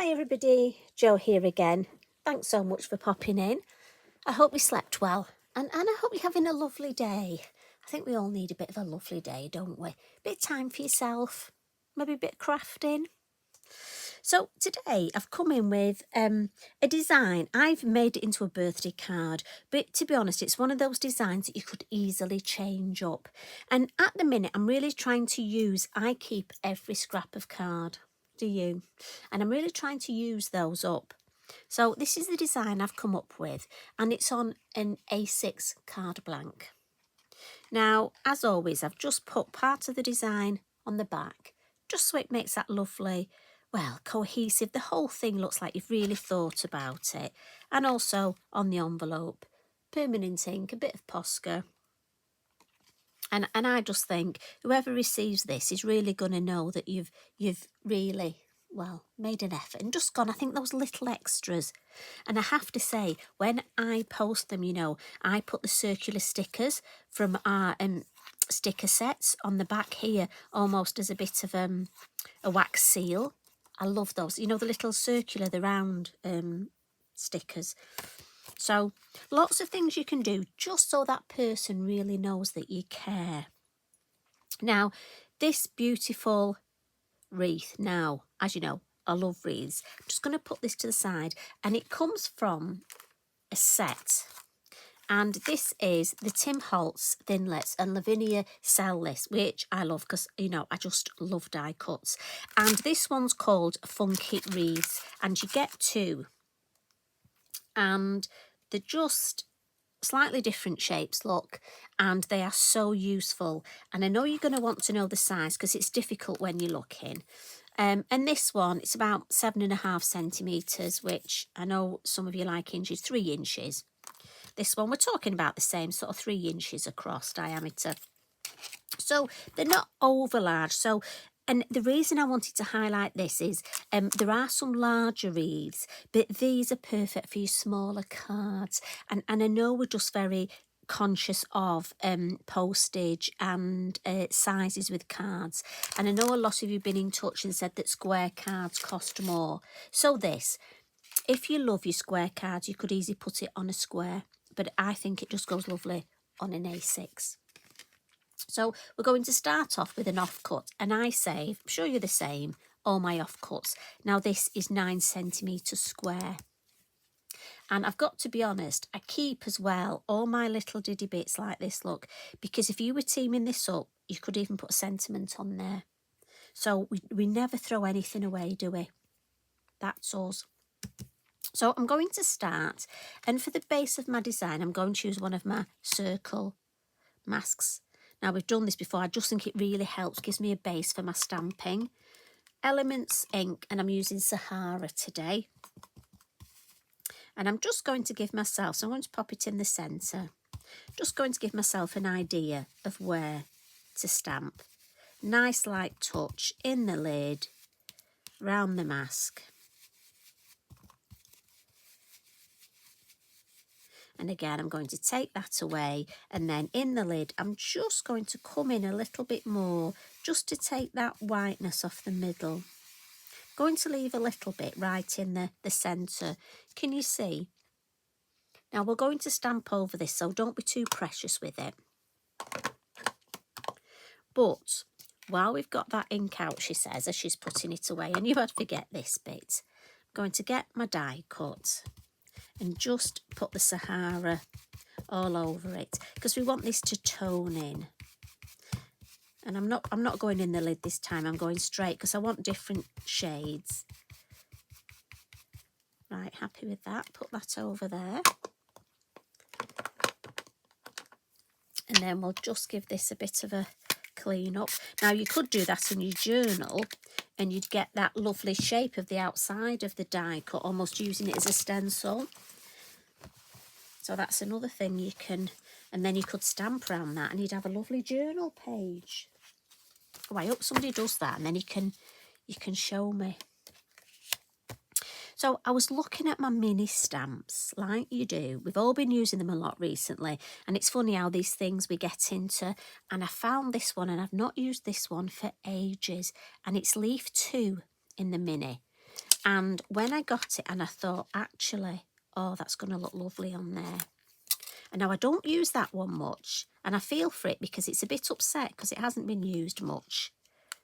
Hi everybody, Jo here again. Thanks so much for popping in. I hope you slept well and I hope you're having a lovely day. I think we all need a bit of a lovely day, don't we? Bit of time for yourself, maybe a bit of crafting. So today I've come in with a design. I've made it into a birthday card, but to be honest, it's one of those designs that you could easily change up. And at the minute, I'm really trying to use, I keep every scrap of card. Do you? And I'm really trying to use those up. So this is the design I've come up with, and it's on an A6 card blank. Now, as always, I've just put part of the design on the back, just so it makes that lovely, well, cohesive. The whole thing looks like you've really thought about it. And also on the envelope, permanent ink, a bit of Posca. And I just think whoever receives this is really going to know that you've really, well, made an effort and just gone, I think those little extras. And I have to say, when I post them, you know, I put the circular stickers from our sticker sets on the back here, almost as a bit of a wax seal. I love those, you know, the little circular, the round stickers. So lots of things you can do just so that person really knows that you care. Now, this beautiful wreath, now, as you know, I love wreaths. I'm just going to put this to the side, and it comes from a set. And this is the Tim Holtz Thinlits, and Lavinia sell this, which I love because, you know, I just love die cuts. And this one's called Funky Wreath, and you get two. And they're just slightly different shapes, look, and they are so useful. And I know you're going to want to know the size because it's difficult when you're looking. And this one, it's about 7.5 centimetres, which I know some of you like inches, 3 inches. This one, we're talking about the same sort of 3 inches across diameter. So they're not over large. So, and the reason I wanted to highlight this is there are some larger wreaths, but these are perfect for your smaller cards. And I know we're just very conscious of postage and sizes with cards. And I know a lot of you have been in touch and said that square cards cost more. So this, if you love your square cards, you could easily put it on a square, but I think it just goes lovely on an A6. So we're going to start off with an offcut, and I save, I'm sure you're the same, all my offcuts. Now this is 9 centimetres square. And I've got to be honest, I keep as well all my little diddy bits like this, look, because if you were teaming this up, you could even put a sentiment on there. So we never throw anything away, do we? That's us. So I'm going to start, and for the base of my design, I'm going to use one of my circle masks. Now, we've done this before. I just think it really helps, gives me a base for my stamping. Elements ink, and I'm using Sahara today. And I'm just going to give myself, so I'm going to pop it in the centre. Just going to give myself an idea of where to stamp. Nice light touch in the lid, round the mask. And again, I'm going to take that away, and then in the lid, I'm just going to come in a little bit more, just to take that whiteness off the middle. Going to leave a little bit right in the centre. Can you see? Now, we're going to stamp over this, so don't be too precious with it. But while we've got that ink out, she says, as she's putting it away, I knew I'd forget this bit. I'm going to get my die cut and just put the Sahara all over it, because we want this to tone in. And I'm not going in the lid this time, I'm going straight because I want different shades. Right, happy with that. Put that over there. And then we'll just give this a bit of a clean up. Now, you could do that in your journal and you'd get that lovely shape of the outside of the die cut, almost using it as a stencil. So that's another thing you can, and then you could stamp around that and you'd have a lovely journal page. Oh, I hope somebody does that, and then you can show me. So I was looking at my mini stamps, like you do. We've all been using them a lot recently, and it's funny how these things we get into. And I found this one, and I've not used this one for ages, and it's leaf 2 in the mini. And when I got it and I thought, actually, oh, that's going to look lovely on there. And now I don't use that one much, and I feel for it because it's a bit upset because it hasn't been used much.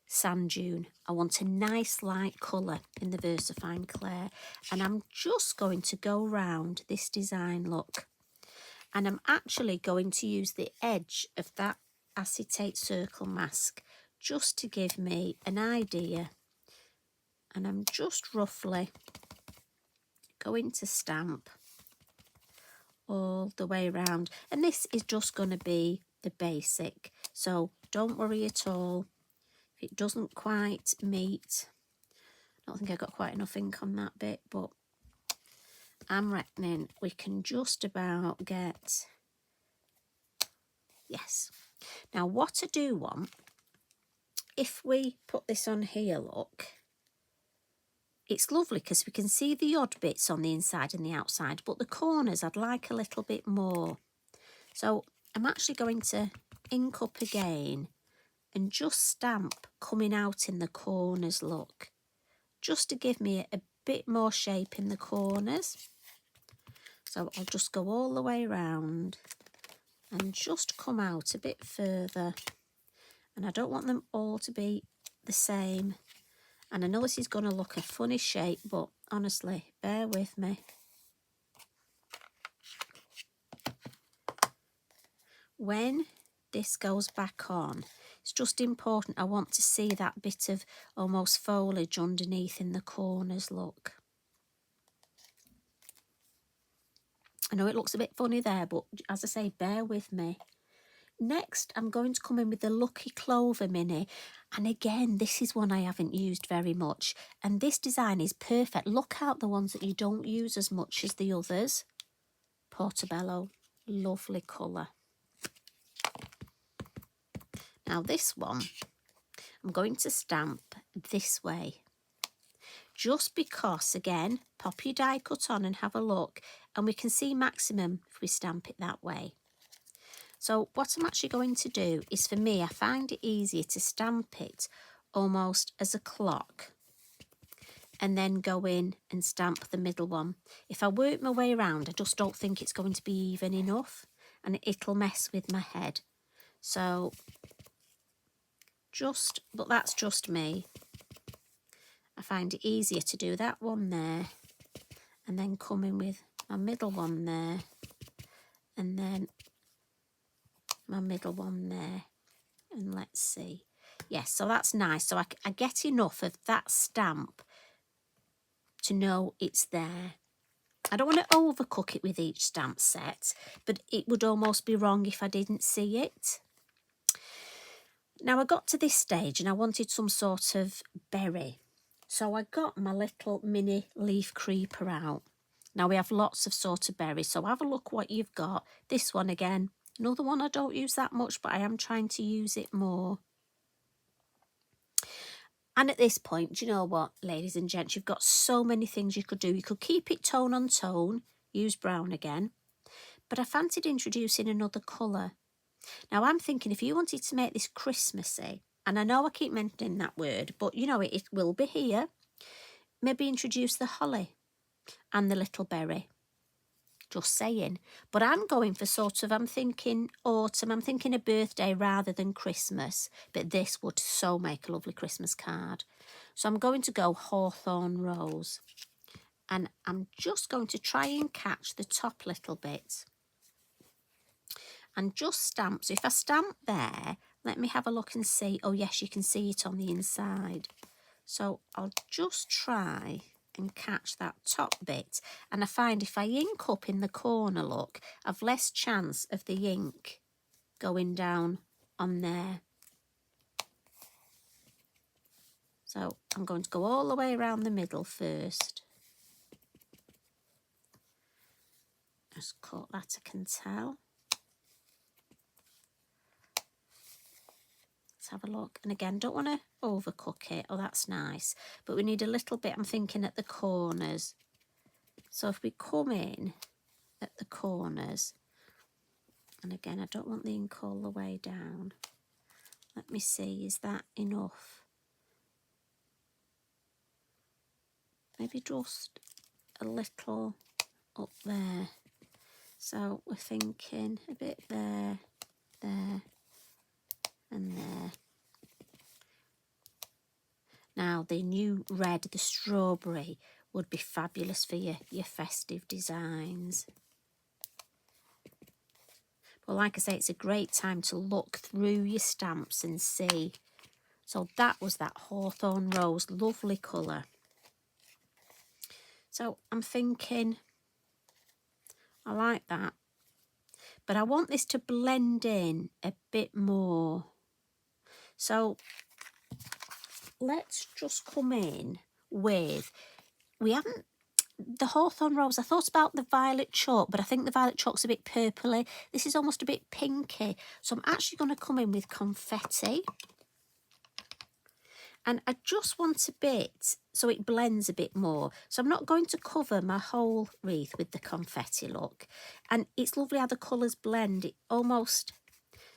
SandDune. I want a nice light colour in the Versafine Clair, and I'm just going to go round this design, look. And I'm actually going to use the edge of that acetate circle mask just to give me an idea. And I'm just roughly going to stamp all the way around. And this is just going to be the basic. So don't worry at all if it doesn't quite meet. I don't think I got quite enough ink on that bit, but I'm reckoning we can just about get, yes. Now what I do want, if we put this on here, look, it's lovely because we can see the odd bits on the inside and the outside, but the corners I'd like a little bit more. So I'm actually going to ink up again and just stamp coming out in the corners, look, just to give me a bit more shape in the corners. So I'll just go all the way around and just come out a bit further. And I don't want them all to be the same. And I know this is going to look a funny shape, but honestly, bear with me. When this goes back on, it's just important. I want to see that bit of almost foliage underneath in the corners, look. I know it looks a bit funny there, but as I say, bear with me. Next, I'm going to come in with the Lucky Clover Mini. And again, this is one I haven't used very much. And this design is perfect. Look out the ones that you don't use as much as the others. Portobello, lovely colour. Now this one, I'm going to stamp this way. Just because, again, pop your die cut on and have a look. And we can see maximum if we stamp it that way. So what I'm actually going to do is, for me, I find it easier to stamp it almost as a clock and then go in and stamp the middle one. If I work my way around, I just don't think it's going to be even enough and it'll mess with my head. So but that's just me. I find it easier to do that one there and then come in with my middle one there and then my middle one there, and let's see. Yes, so that's nice. So I get enough of that stamp to know it's there. I don't want to overcook it with each stamp set, but it would almost be wrong if I didn't see it. Now I got to this stage and I wanted some sort of berry. So I got my little mini leaf creeper out. Now we have lots of sort of berries, so have a look what you've got. This one again, another one I don't use that much, but I am trying to use it more. And at this point, do you know what, ladies and gents, you've got so many things you could do. You could keep it tone on tone, use brown again, but I fancied introducing another colour. Now I'm thinking if you wanted to make this Christmassy, and I know I keep mentioning that word, but you know it will be here, maybe introduce the holly and the little berry. Just saying. But I'm going for sort of, I'm thinking autumn, I'm thinking a birthday rather than Christmas. But this would so make a lovely Christmas card. So I'm going to go Hawthorne Rose. And I'm just going to try and catch the top little bit. And just stamp. So if I stamp there, let me have a look and see. Oh yes, you can see it on the inside. So I'll just try and catch that top bit, and I find if I ink up in the corner, look, I've less chance of the ink going down on there. So I'm going to go all the way around the middle first. Just cut that, I can tell. Let's have a look. And again, don't want to overcook it. Oh, that's nice. But we need a little bit, I'm thinking, at the corners. So if we come in at the corners, and again, I don't want the ink all the way down. Let me see, is that enough? maybe just a little up there. So we're thinking a bit there, there, and there. Now the new red, the strawberry, would be fabulous for your festive designs. Well, like I say, it's a great time to look through your stamps and see. So that was that Hawthorne Rose, lovely colour. So I'm thinking, I like that. But I want this to blend in a bit more. So let's just come in with, we haven't, the Hawthorne Rose, I thought about the violet chalk, but I think the violet chalk's a bit purpley. This is almost a bit pinky. So I'm actually going to come in with confetti. And I just want a bit, so it blends a bit more. So I'm not going to cover my whole wreath with the confetti, look. And it's lovely how the colours blend. It almost,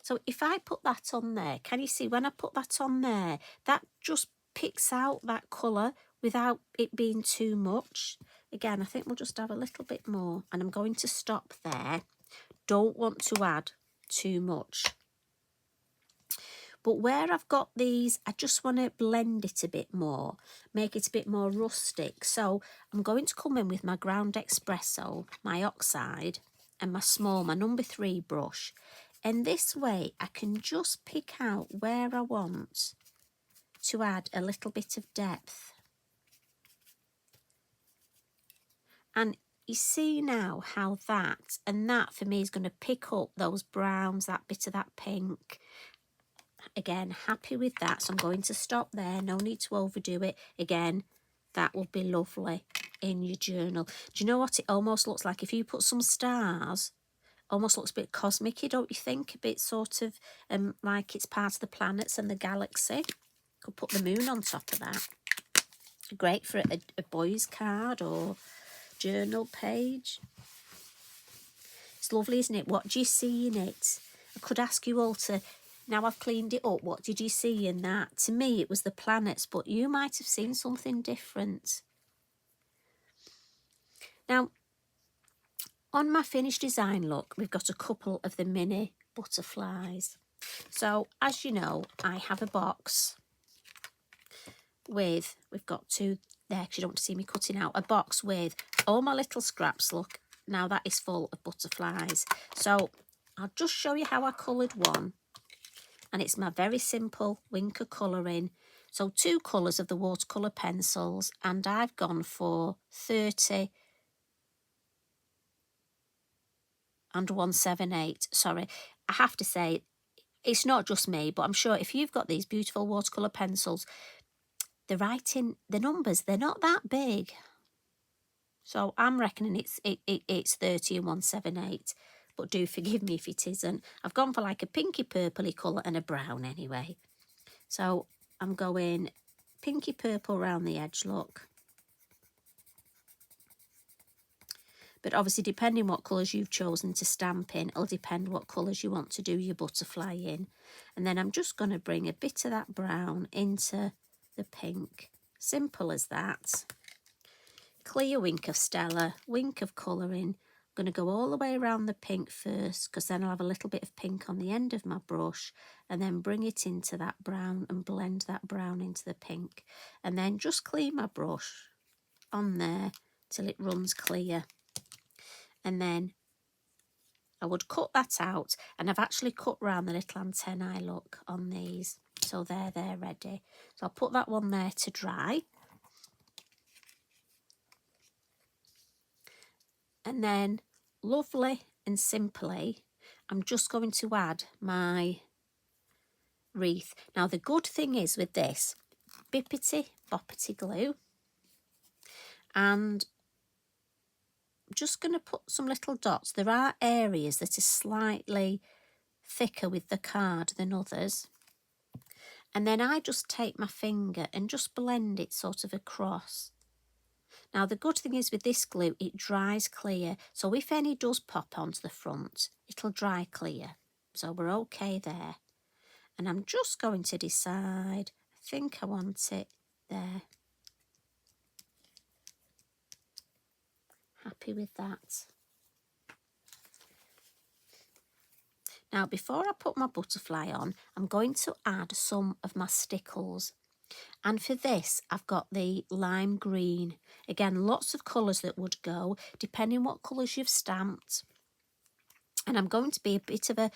so if I put that on there, can you see when I put that on there, that just picks out that colour without it being too much. Again, I think we'll just have a little bit more. And I'm going to stop there. Don't want to add too much. But where I've got these, I just want to blend it a bit more, make it a bit more rustic. So I'm going to come in with my ground espresso, my oxide, and my number 3 brush. And this way I can just pick out where I want to add a little bit of depth. And you see now how that and that for me is going to pick up those browns, that bit of that pink. Again, happy with that, so I'm going to stop there. No need to overdo it. Again, that will be lovely in your journal. Do you know what it almost looks like? If you put some stars, almost looks a bit cosmic-y, don't you think? A bit sort of like it's part of the planets and the galaxy. Could put the moon on top of that. Great for a boy's card or journal page. It's lovely, isn't it? What do you see in it? I could ask you all to, now I've cleaned it up, what did you see in that? To me, it was the planets, but you might have seen something different. Now, on my finished design, look, we've got a couple of the mini butterflies. So, as you know, I have a box with, we've got 2 there because you don't want to see me cutting out, a box with all my little scraps, look. Now that is full of butterflies. So, I'll just show you how I coloured one. And it's my very simple Winker colouring. So 2 colours of the watercolour pencils, and I've gone for 30 and 178. Sorry, I have to say, it's not just me, but I'm sure if you've got these beautiful watercolour pencils, the writing, the numbers, they're not that big. So I'm reckoning it's 30 and 178. But do forgive me if it isn't. I've gone for like a pinky purpley colour and a brown anyway. So I'm going pinky purple around the edge, look. But obviously, depending what colours you've chosen to stamp in, it'll depend what colours you want to do your butterfly in. And then I'm just going to bring a bit of that brown into the pink. Simple as that. Clear wink of Stella, wink of colouring. I'm going to go all the way around the pink first, because then I'll have a little bit of pink on the end of my brush, and then bring it into that brown and blend that brown into the pink. And then just clean my brush on there till it runs clear. And then I would cut that out, and I've actually cut round the little antennae, look, on these. So they're ready. So I'll put that one there to dry. And then, lovely and simply, I'm just going to add my wreath. Now, the good thing is with this, Bippity Boppity glue. And I'm just going to put some little dots. There are areas that are slightly thicker with the card than others. And then I just take my finger and just blend it sort of across. Now, the good thing is with this glue, it dries clear. So if any does pop onto the front, it'll dry clear. So we're okay there. And I'm just going to decide, I think I want it there. And happy with that. Now, before I put my butterfly on, I'm going to add some of my Stickles. And for this, I've got the lime green. Again, lots of colours that would go, depending what colours you've stamped. And I'm going to be a bit of a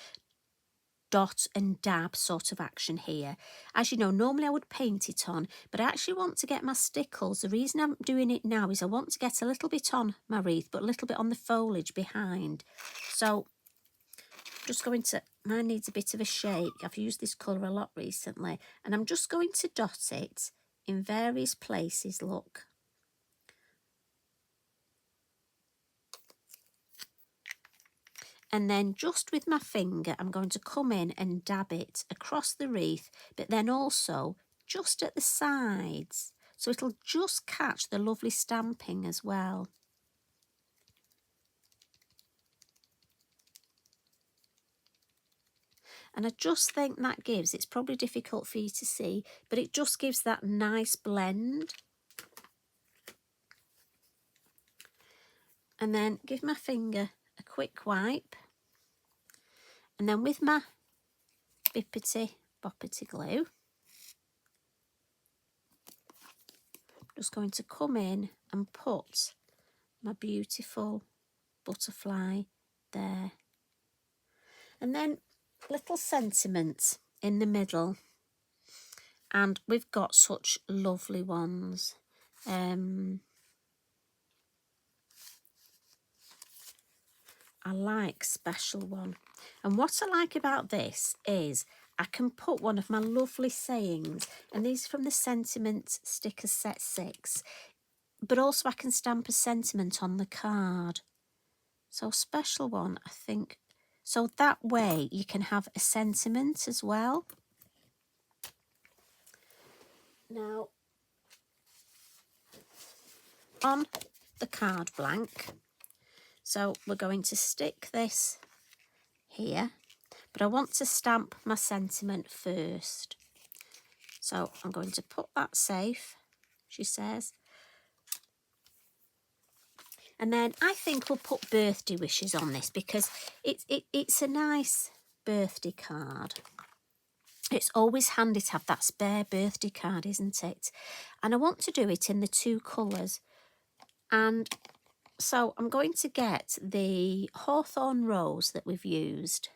dot and dab sort of action here. As you know, normally I would paint it on, but I actually want to get my Stickles. The reason I'm doing it now is I want to get a little bit on my wreath, but a little bit on the foliage behind. So just going to, mine needs a bit of a shake. I've used this colour a lot recently, and I'm just going to dot it in various places, look. And then just with my finger, I'm going to come in and dab it across the wreath, but then also just at the sides. So it'll just catch the lovely stamping as well. And I just think that gives, it's probably difficult for you to see, but it just gives that nice blend. And then give my finger a quick wipe. And then with my Bippity Boppity glue, I'm just going to come in and put my beautiful butterfly there. And then little sentiments in the middle, and we've got such lovely ones. I like special one, and what I like about this is I can put one of my lovely sayings, and these are from the Sentiment Stickers Set 6, but also I can stamp a sentiment on the card. So special one, I think. So that way you can have a sentiment as well. Now, on the card blank, so we're going to stick this here, but I want to stamp my sentiment first. So I'm going to put that safe, she says. And then I think we'll put birthday wishes on this because it's a nice birthday card. It's always handy to have that spare birthday card, isn't it? And I want to do it in the two colours. And so I'm going to get the Hawthorne rose that we've used.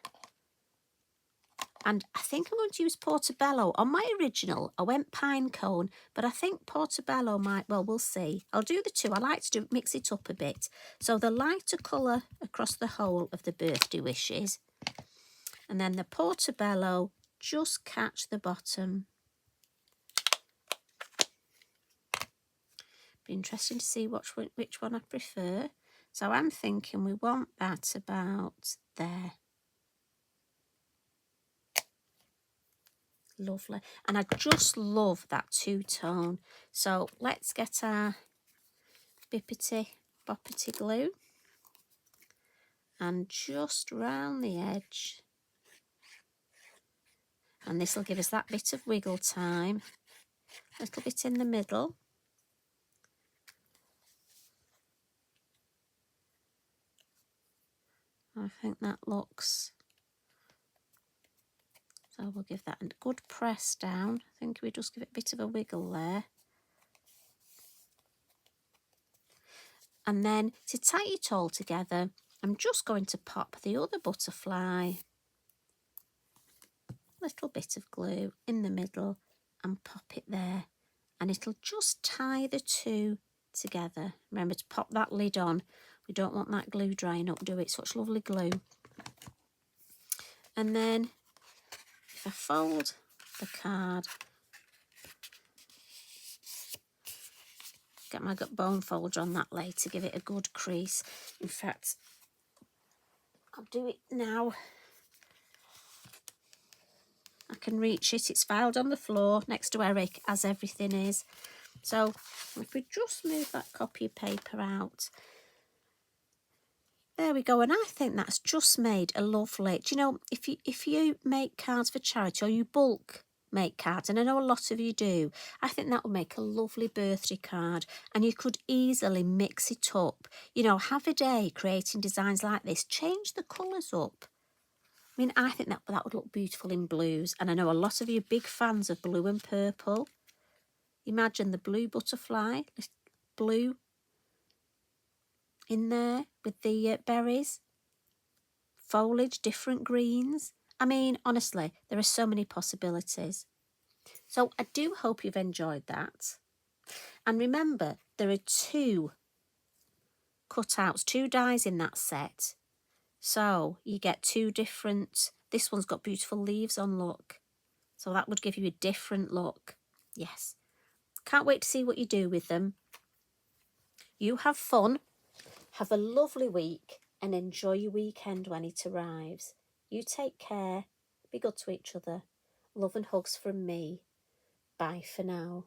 And I think I'm going to use Portobello. On my original, I went Pinecone, but I think Portobello might, well, we'll see. I'll do the two. I like to mix it up a bit. So the lighter colour across the whole of the birthday wishes. And then the Portobello, just catch the bottom. Be interesting to see which one I prefer. So I'm thinking we want that about there. Lovely. And I just love that two-tone. So let's get our Bippity Boppity glue and just round the edge. And this will give us that bit of wiggle time. A little bit in the middle. I think that looks... So we'll give that a good press down. I think we just give it a bit of a wiggle there. And then to tie it all together, I'm just going to pop the other butterfly, little bit of glue in the middle and pop it there. And it'll just tie the two together. Remember to pop that lid on. We don't want that glue drying up, do it? Such lovely glue. And then if I fold the card, get my bone folder on that later, give it a good crease. In fact, I'll do it now. I can reach it. It's filed on the floor next to Eric, as everything is. So if we just move that copy of paper out, there we go. And I think that's just made a lovely, do you know, if you make cards for charity or you bulk make cards, and I know a lot of you do. I think that would make a lovely birthday card, and you could easily mix it up. You know, have a day creating designs like this. Change the colours up. I mean, I think that would look beautiful in blues, and I know a lot of you are big fans of blue and purple. Imagine the blue butterfly, blue in there with the berries, foliage, different greens. I mean, honestly, there are so many possibilities. So I do hope you've enjoyed that. And remember, there are 2 cutouts, 2 dies in that set. So you get 2 different, this one's got beautiful leaves on, look. So that would give you a different look. Yes. Can't wait to see what you do with them. You have fun. Have a lovely week and enjoy your weekend when it arrives. You take care. Be good to each other. Love and hugs from me. Bye for now.